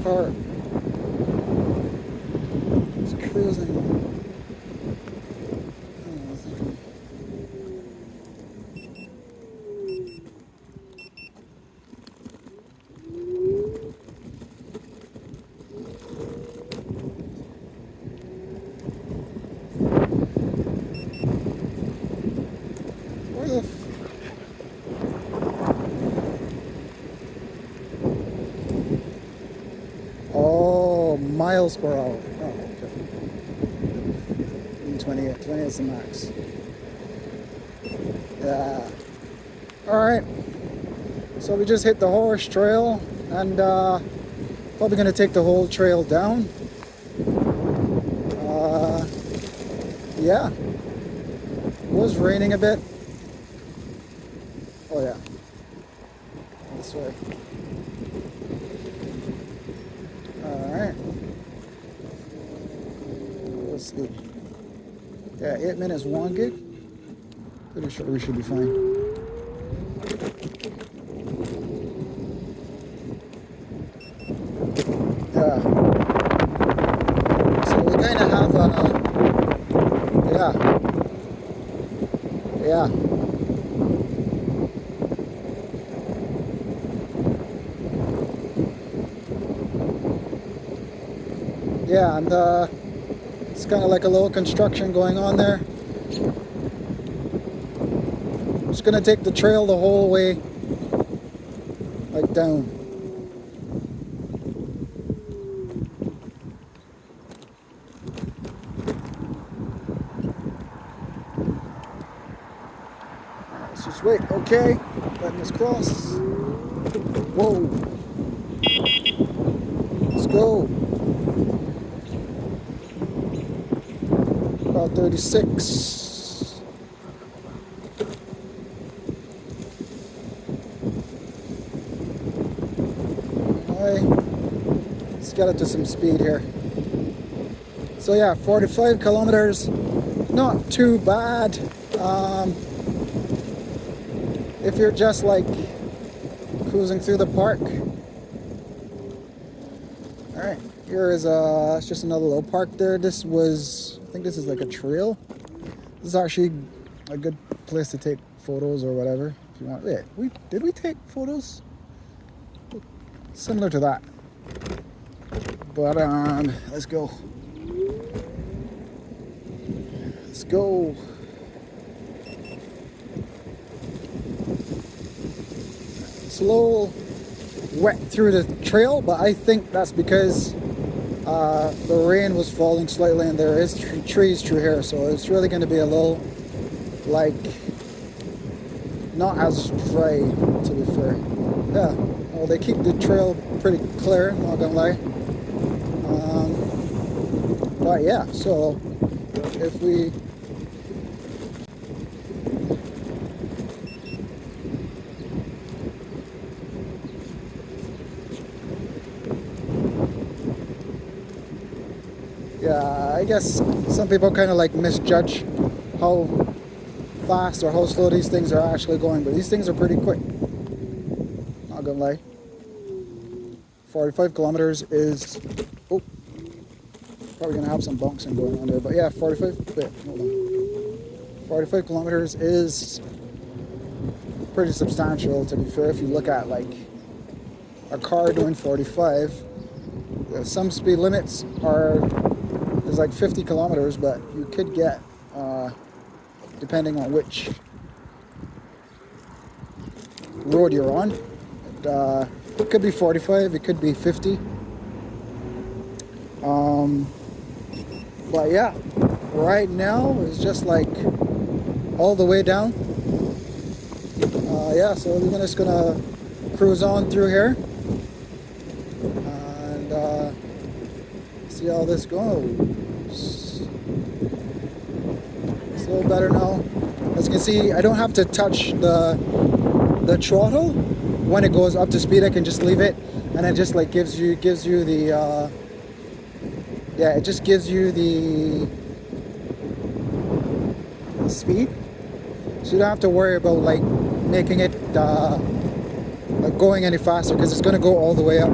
car is cruising. Where the Oh, miles per hour. Oh, okay. 28. 20 is the max. Yeah. Alright. So we just hit the horse trail and probably going to take the whole trail down. Yeah. It was raining a bit. Oh yeah. This way. Alright. Let's see. Yeah, 8 minutes 1 gig. Pretty sure we should be fine. Yeah. So we kind of have yeah. Yeah, and it's kind of like a little construction going on there. Just gonna take the trail the whole way, like down. Let's just wait. Okay, letting us cross. Whoa. Let's go. About 36. Alright. Let's get it to some speed here. So yeah, 45 kilometers. Not too bad. If you're just like cruising through the park. Alright, here is it's just another little park there. This was, I think this is like a trail. This is actually a good place to take photos or whatever if you want. Wait, did we take photos? Similar to that. But let's go. Let's go. It's a little wet through the trail, but I think that's because the rain was falling slightly and there is trees through here, so it's really going to be a little, like, not as dry, to be fair. Yeah, well, they keep the trail pretty clear, not gonna lie. But yeah, so if we I guess some people kind of like misjudge how fast or how slow these things are actually going, but these things are pretty quick. Not gonna lie. 45 kilometers is, oh, probably gonna have some bouncing going on there, but yeah, 45, wait, hold on. 45 kilometers is pretty substantial, to be fair. If you look at like a car doing 45, some speed limits is like 50 kilometers, but you could get, depending on which road you're on, it could be 45, it could be 50. But yeah, right now it's just like all the way down. Yeah, so we're just gonna cruise on through here and see how this goes. It's a little better now. As you can see, I don't have to touch the throttle when it goes up to speed. I can just leave it, and it just like gives you the yeah, it just gives you the speed, so you don't have to worry about like making it like going any faster, because it's going to go all the way up.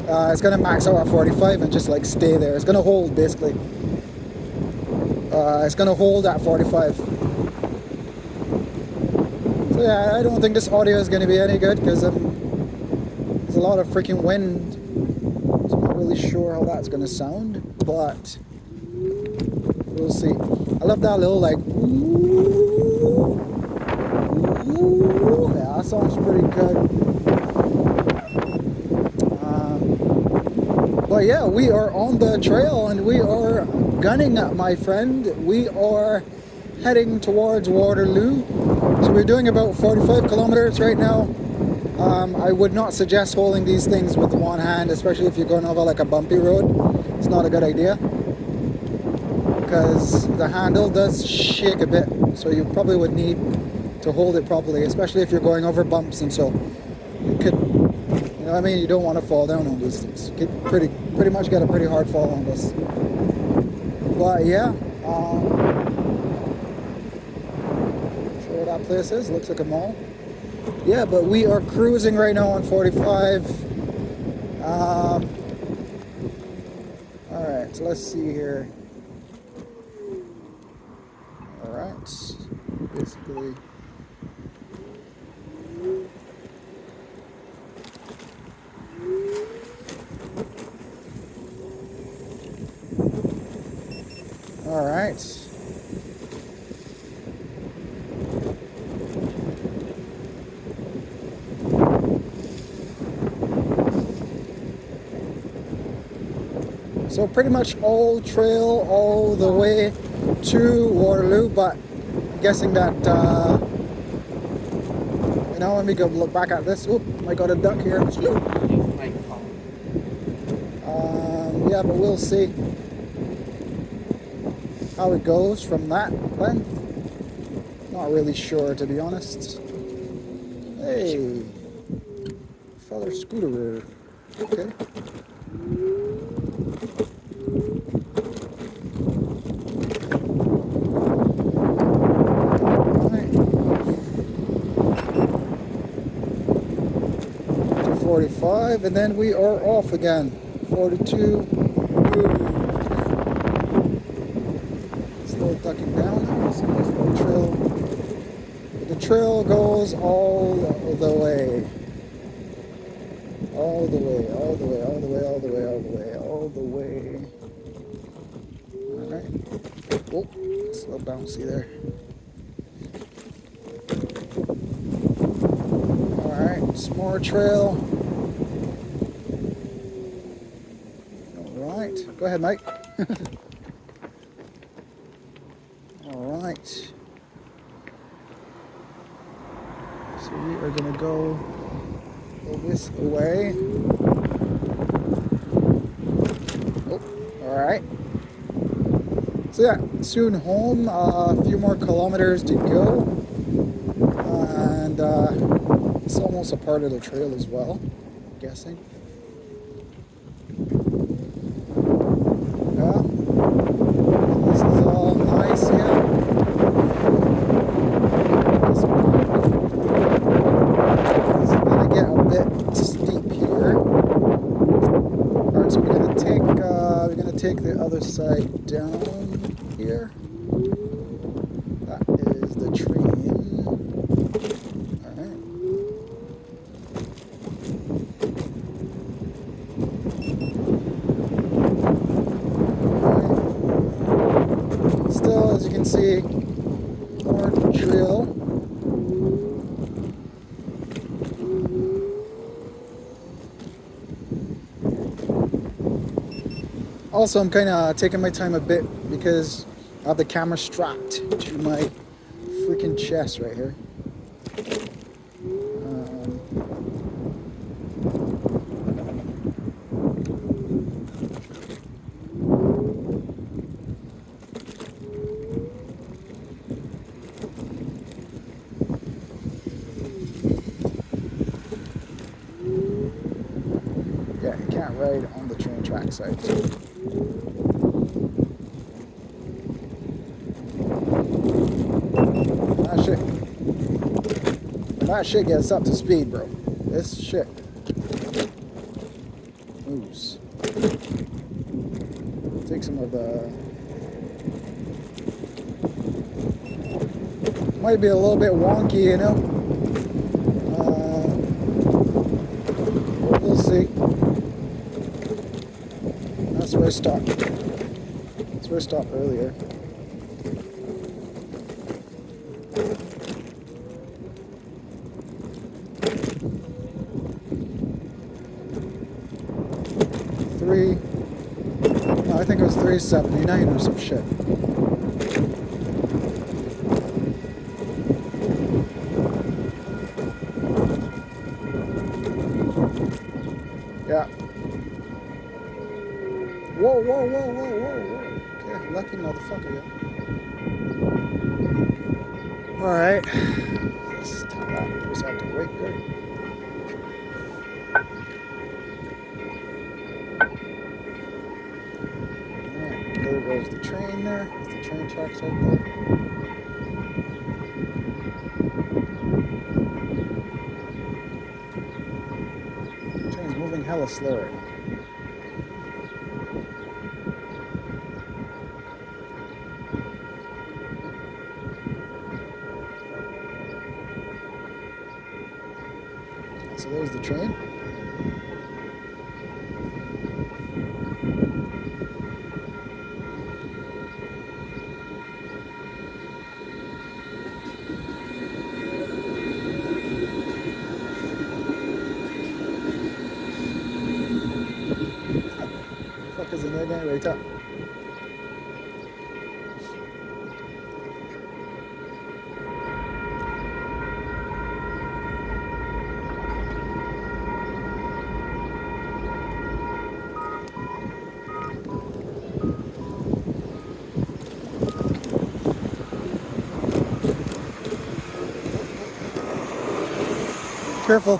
It's gonna max out at 45 and just like stay there. It's gonna hold basically. It's gonna hold at 45. So yeah, I don't think this audio is gonna be any good because there's a lot of freaking wind. So I'm not really sure how that's gonna sound, but we'll see. I love that little like ooh, ooh. Yeah, that sounds pretty good. But yeah, we are on the trail and we are gunning, my friend. We are heading towards Waterloo. So we're doing about 45 kilometers right now. I would not suggest holding these things with one hand, especially if you're going over like a bumpy road. It's not a good idea because the handle does shake a bit. So you probably would need to hold it properly, especially if you're going over bumps and so. You could, you know what I mean? You don't want to fall down on these things. You could pretty much get a pretty hard fall on this. But yeah, sure what that place is. Looks like a mall. Yeah, but we are cruising right now on 45. Alright, so let's see here. Alright, basically. Alright. So pretty much all trail all the way to Waterloo, but I'm guessing that, you know, let me go look back at this. Oop, I got a duck here. Yeah, but we'll see how it goes from that then. Not really sure, to be honest. Hey, fellow scooterer. Okay. Alright. 45, and then we are off again. 42. Still ducking down. So the trail. The trail goes all the way. All the way, all the way, all the way, all the way, all the way, all the way. Alright. Oh, it's a little bouncy there. Alright, some more trail. Alright, go ahead, Mike. Alright. So we are going to go this way. Oh, alright. So yeah, soon home. A few more kilometers to go. And it's almost a part of the trail as well, I'm guessing. Yeah. This is all nice, yeah. Steep here. Alright, so we're gonna take the other side down here. That is the train. Alright. Alright. Still, as you can see, more trail. Also, I'm kind of taking my time a bit because I have the camera strapped to my freaking chest right here. Yeah, you can't ride on the train track side. That shit gets up to speed, bro. This shit. Ooh. like some of the... Might be a little bit wonky, you know. We'll see. That's where I stopped. That's where I stopped earlier. No, I think it was 379 or some shit. Yeah. Whoa, whoa, whoa, whoa, whoa, whoa. Okay, lucky motherfucker, yeah. Alright. Let's tap that. Just have to wait good. Alright, there goes the train there. There's the train tracks right there. The train's moving hella slow right now. So there's the train. Fuck is in there again? Right up. Careful.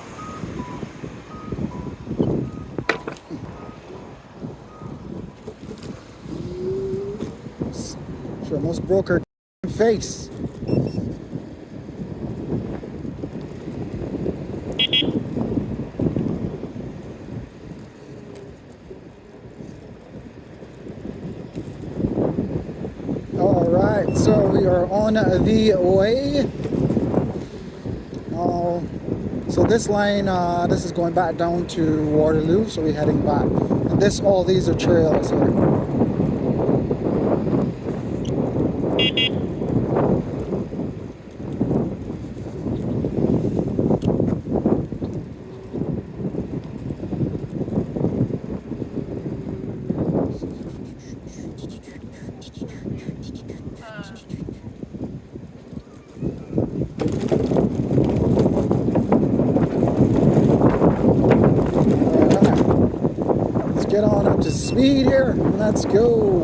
She almost broke her face. Alright, so we are on the way. So this line, this is going back down to Waterloo, so we're heading back. And all these are trails here. Get on up to speed here. Let's go.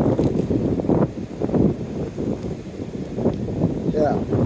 Yeah.